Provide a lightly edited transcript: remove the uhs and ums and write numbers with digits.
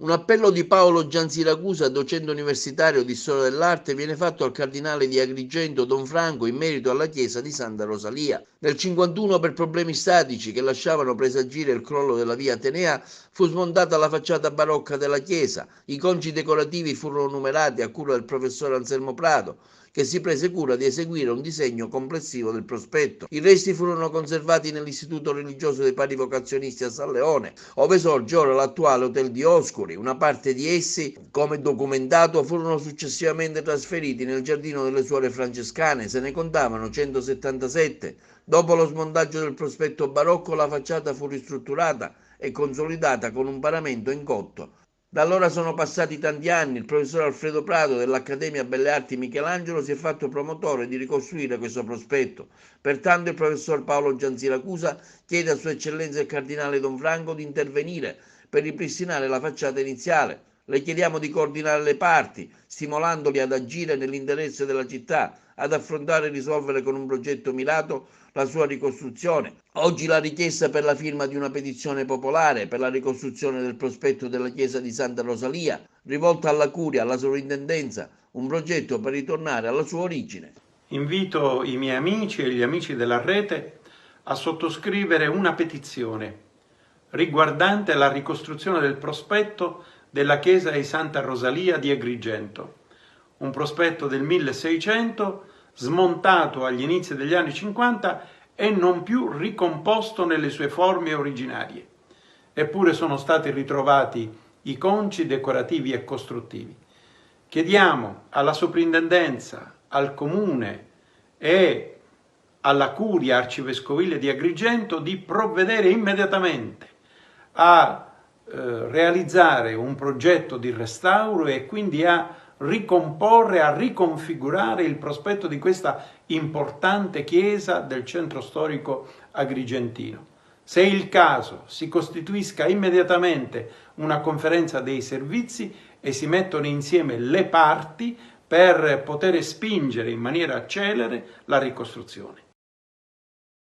Un appello di Paolo Giansiracusa, docente universitario di storia dell'arte, viene fatto al cardinale di Agrigento Don Franco in merito alla chiesa di Santa Rosalia. Nel 51, per problemi statici che lasciavano presagire il crollo della via Atenea, fu smontata la facciata barocca della chiesa. I conci decorativi furono numerati a cura del professor Anselmo Prato, che si prese cura di eseguire un disegno complessivo del prospetto. I resti furono conservati nell'Istituto Religioso dei Pari Vocazionisti a San Leone, ove sorge ora l'attuale Hotel Dioscuri. Una parte di essi, come documentato, furono successivamente trasferiti nel giardino delle suore francescane. Se ne contavano 177. Dopo lo smontaggio del prospetto barocco, la facciata fu ristrutturata e consolidata con un paramento in cotto. Da allora sono passati tanti anni. Il professor Alfredo Prato dell'Accademia Belle Arti Michelangelo si è fatto promotore di ricostruire questo prospetto. Pertanto il professor Paolo Giansiracusa chiede a Sua Eccellenza il Cardinale Don Franco di intervenire per ripristinare la facciata iniziale. Le chiediamo di coordinare le parti, stimolandoli ad agire nell'interesse della città, ad affrontare e risolvere con un progetto mirato la sua ricostruzione. Oggi la richiesta per la firma di una petizione popolare per la ricostruzione del prospetto della chiesa di Santa Rosalia, rivolta alla Curia, alla Sovrintendenza, un progetto per ritornare alla sua origine. Invito i miei amici e gli amici della rete a sottoscrivere una petizione riguardante la ricostruzione del prospetto della chiesa di Santa Rosalia di Agrigento, un prospetto del 1600 smontato agli inizi degli anni 50 e non più ricomposto nelle sue forme originarie. Eppure sono stati ritrovati i conci decorativi e costruttivi. Chiediamo alla soprintendenza, al comune e alla curia arcivescovile di Agrigento di provvedere immediatamente a realizzare un progetto di restauro e quindi a ricomporre, a riconfigurare il prospetto di questa importante chiesa del centro storico agrigentino. Se è il caso, si costituisca immediatamente una conferenza dei servizi e si mettono insieme le parti per poter spingere in maniera celere la ricostruzione.